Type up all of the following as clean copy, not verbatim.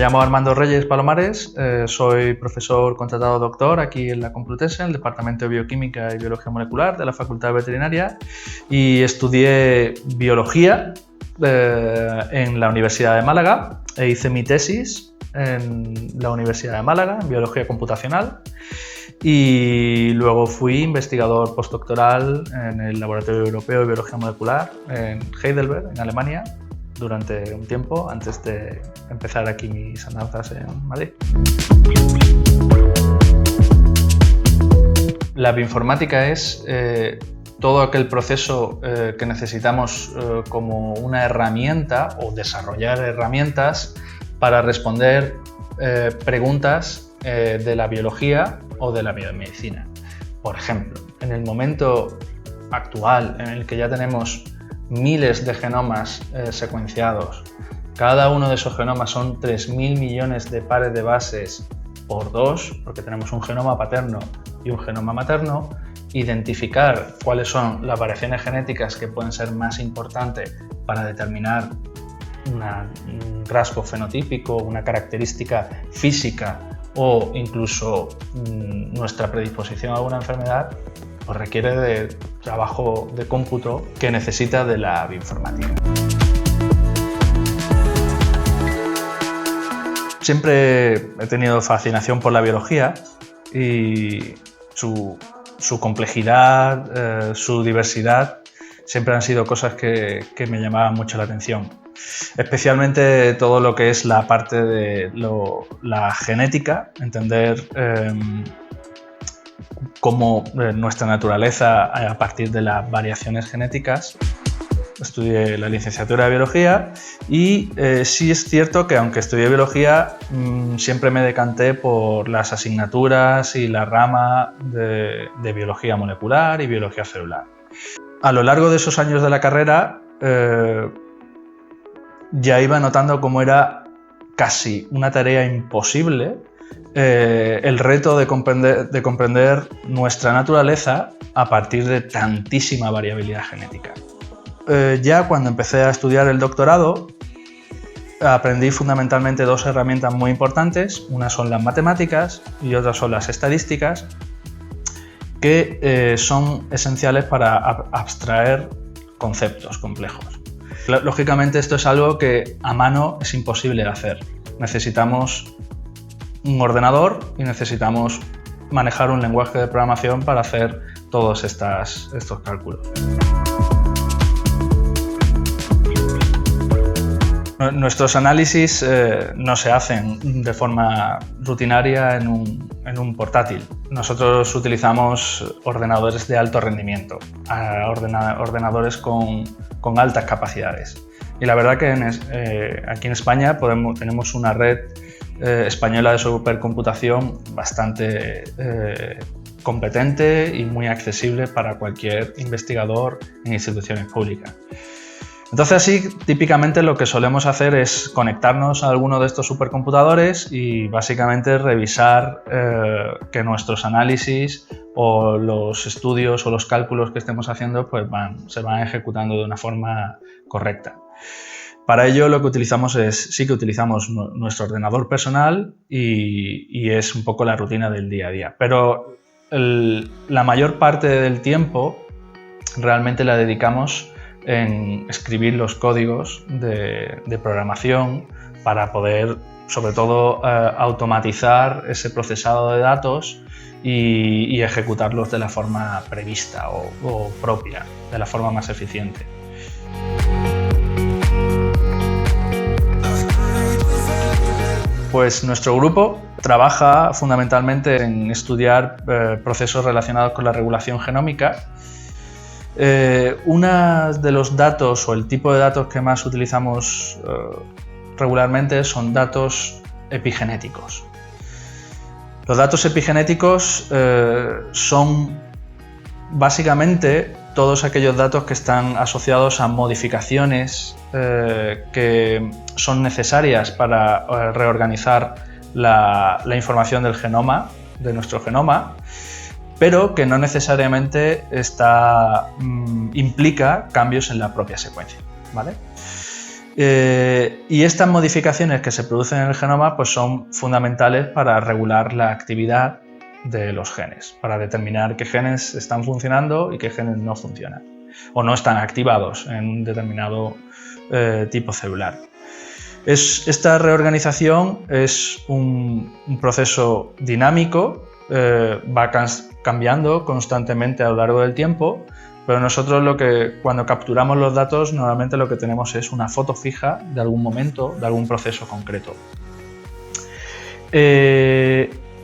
llamo Armando Reyes Palomares, soy profesor contratado doctor aquí en la Complutense, en el Departamento de Bioquímica y Biología Molecular de la Facultad de Veterinaria, y estudié biología en la Universidad de Málaga e hice mi tesis en la Universidad de Málaga en biología computacional, y luego fui investigador postdoctoral en el Laboratorio Europeo de Biología Molecular en Heidelberg, en Alemania, durante un tiempo antes de empezar aquí mis andanzas en Madrid. La bioinformática es todo aquel proceso que necesitamos como una herramienta o desarrollar herramientas para responder preguntas de la biología o de la biomedicina. Por ejemplo, en el momento actual en el que ya tenemos miles de genomas secuenciados, cada uno de esos genomas son 3.000 millones de pares de bases por 2, porque tenemos un genoma paterno y un genoma materno. Identificar cuáles son las variaciones genéticas que pueden ser más importantes para determinar un rasgo fenotípico, una característica física o incluso nuestra predisposición a alguna enfermedad, pues requiere de trabajo de cómputo que necesita de la bioinformática. Siempre he tenido fascinación por la biología y su complejidad, su diversidad, siempre han sido cosas que me llamaban mucho la atención. Especialmente todo lo que es la parte de la genética, entender cómo nuestra naturaleza a partir de las variaciones genéticas. Estudié la licenciatura de biología y sí es cierto que aunque estudié biología siempre me decanté por las asignaturas y la rama de biología molecular y biología celular. A lo largo de esos años de la carrera ya iba notando cómo era casi una tarea imposible el reto de comprender nuestra naturaleza a partir de tantísima variabilidad genética. Ya cuando empecé a estudiar el doctorado, aprendí fundamentalmente dos herramientas muy importantes. Una son las matemáticas y otra son las estadísticas, que son esenciales para abstraer conceptos complejos. Lógicamente esto es algo que a mano es imposible de hacer. Necesitamos un ordenador y necesitamos manejar un lenguaje de programación para hacer todos estos cálculos. Nuestros análisis no se hacen de forma rutinaria en un portátil. Nosotros utilizamos ordenadores de alto rendimiento, ordenadores con altas capacidades. Y la verdad que aquí en España tenemos una red española de supercomputación bastante competente y muy accesible para cualquier investigador en instituciones públicas. Entonces así, típicamente lo que solemos hacer es conectarnos a alguno de estos supercomputadores y básicamente revisar que nuestros análisis o los estudios o los cálculos que estemos haciendo pues se van ejecutando de una forma correcta. Para ello lo que utilizamos sí que utilizamos nuestro ordenador personal y es un poco la rutina del día a día. Pero la mayor parte del tiempo realmente la dedicamos en escribir los códigos de programación para poder, sobre todo, automatizar ese procesado de datos y ejecutarlos de la forma prevista o propia, de la forma más eficiente. Pues nuestro grupo trabaja fundamentalmente en estudiar procesos relacionados con la regulación genómica. Uno de los datos o el tipo de datos que más utilizamos regularmente son datos epigenéticos. Los datos epigenéticos son básicamente todos aquellos datos que están asociados a modificaciones que son necesarias para reorganizar la información del genoma, de nuestro genoma, pero que no necesariamente implica cambios en la propia secuencia, ¿vale? Y estas modificaciones que se producen en el genoma pues son fundamentales para regular la actividad de los genes, para determinar qué genes están funcionando y qué genes no funcionan o no están activados en un determinado tipo celular. Esta reorganización es un proceso dinámico, va cambiando constantemente a lo largo del tiempo, pero nosotros cuando capturamos los datos normalmente lo que tenemos es una foto fija de algún momento, de algún proceso concreto.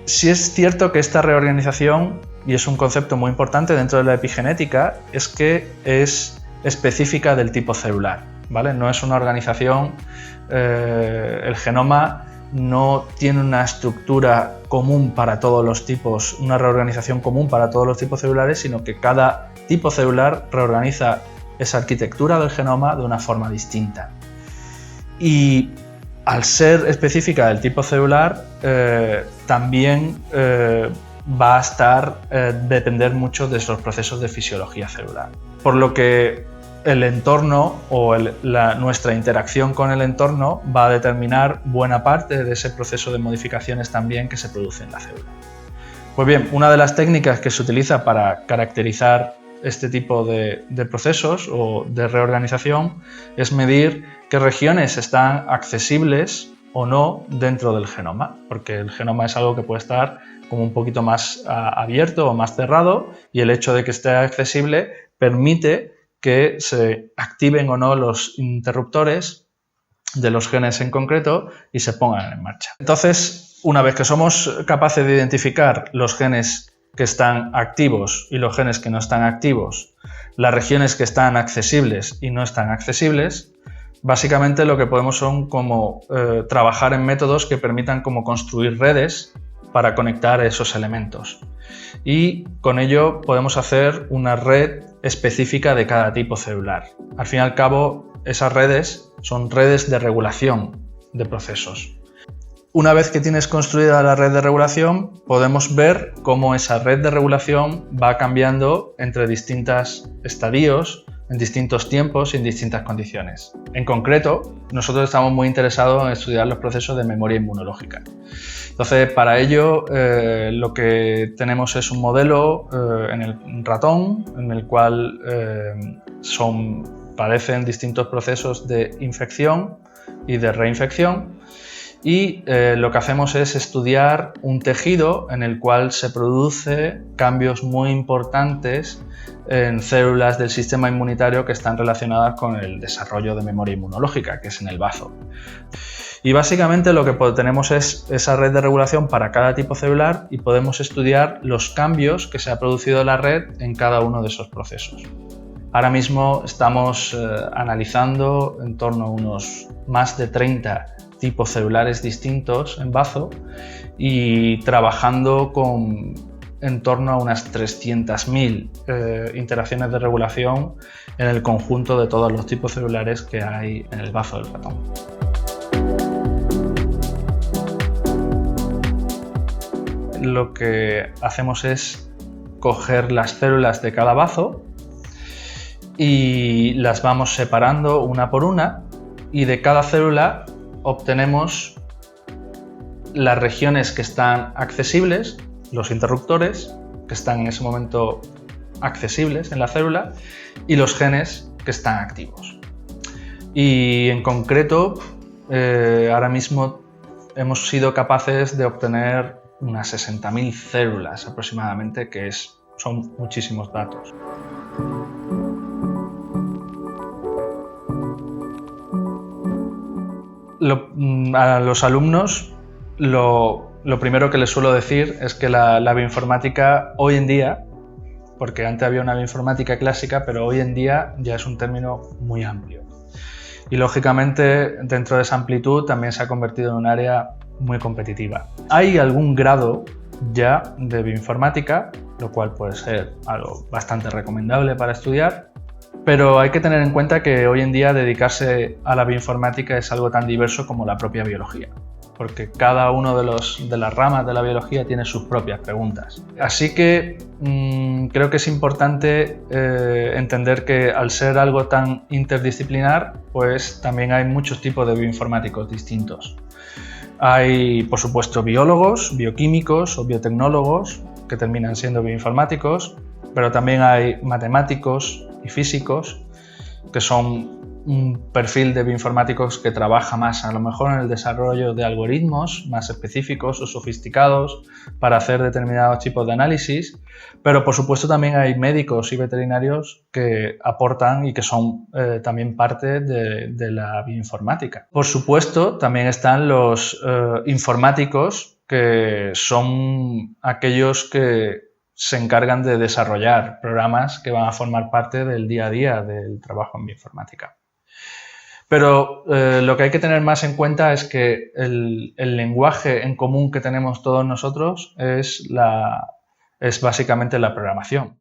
Sí es cierto que esta reorganización, y es un concepto muy importante dentro de la epigenética, es que es específica del tipo celular, ¿vale? No es una organización, el genoma no tiene una estructura común para todos los tipos, una reorganización común para todos los tipos celulares, sino que cada tipo celular reorganiza esa arquitectura del genoma de una forma distinta. Y al ser específica del tipo celular, también va a depender mucho de esos procesos de fisiología celular. Por lo que el entorno o nuestra interacción con el entorno va a determinar buena parte de ese proceso de modificaciones también que se produce en la célula. Pues bien, una de las técnicas que se utiliza para caracterizar este tipo de procesos o de reorganización es medir qué regiones están accesibles o no dentro del genoma, porque el genoma es algo que puede estar como un poquito más abierto o más cerrado, y el hecho de que esté accesible permite que se activen o no los interruptores de los genes en concreto y se pongan en marcha. Entonces, una vez que somos capaces de identificar los genes que están activos y los genes que no están activos, las regiones que están accesibles y no están accesibles, básicamente lo que podemos son como trabajar en métodos que permitan como construir redes para conectar esos elementos. Y con ello podemos hacer una red específica de cada tipo celular. Al fin y al cabo, esas redes son redes de regulación de procesos. Una vez que tienes construida la red de regulación, podemos ver cómo esa red de regulación va cambiando entre distintos estadios, en distintos tiempos y en distintas condiciones. En concreto, nosotros estamos muy interesados en estudiar los procesos de memoria inmunológica. Entonces, para ello, lo que tenemos es un modelo en el ratón, en el cual padecen distintos procesos de infección y de reinfección, y lo que hacemos es estudiar un tejido en el cual se producen cambios muy importantes en células del sistema inmunitario que están relacionadas con el desarrollo de memoria inmunológica, que es en el bazo. Y básicamente lo que tenemos es esa red de regulación para cada tipo celular y podemos estudiar los cambios que se ha producido en la red en cada uno de esos procesos. Ahora mismo estamos analizando en torno a unos más de 30 tipos celulares distintos en bazo y trabajando con en torno a unas 300.000 interacciones de regulación en el conjunto de todos los tipos celulares que hay en el bazo del ratón. Lo que hacemos es coger las células de cada bazo y las vamos separando una por una, y de cada célula obtenemos las regiones que están accesibles, los interruptores que están en ese momento accesibles en la célula, y los genes que están activos. Y en concreto, ahora mismo hemos sido capaces de obtener unas 60.000 células aproximadamente, que son muchísimos datos. A los alumnos lo primero que les suelo decir es que la bioinformática hoy en día, porque antes había una bioinformática clásica, pero hoy en día ya es un término muy amplio. Y lógicamente dentro de esa amplitud también se ha convertido en un área muy competitiva. Hay algún grado ya de bioinformática, lo cual puede ser algo bastante recomendable para estudiar, pero hay que tener en cuenta que hoy en día dedicarse a la bioinformática es algo tan diverso como la propia biología. porque cada uno de las ramas de la biología tiene sus propias preguntas. Así que creo que es importante entender que al ser algo tan interdisciplinar, pues también hay muchos tipos de bioinformáticos distintos. Hay, por supuesto, biólogos, bioquímicos o biotecnólogos que terminan siendo bioinformáticos, pero también hay matemáticos y físicos que son un perfil de bioinformáticos que trabaja más a lo mejor en el desarrollo de algoritmos más específicos o sofisticados para hacer determinados tipos de análisis, pero por supuesto también hay médicos y veterinarios que aportan y que son también parte de la bioinformática. Por supuesto también están los informáticos, que son aquellos que se encargan de desarrollar programas que van a formar parte del día a día del trabajo en bioinformática. Pero lo que hay que tener más en cuenta es que el lenguaje en común que tenemos todos nosotros es básicamente la programación.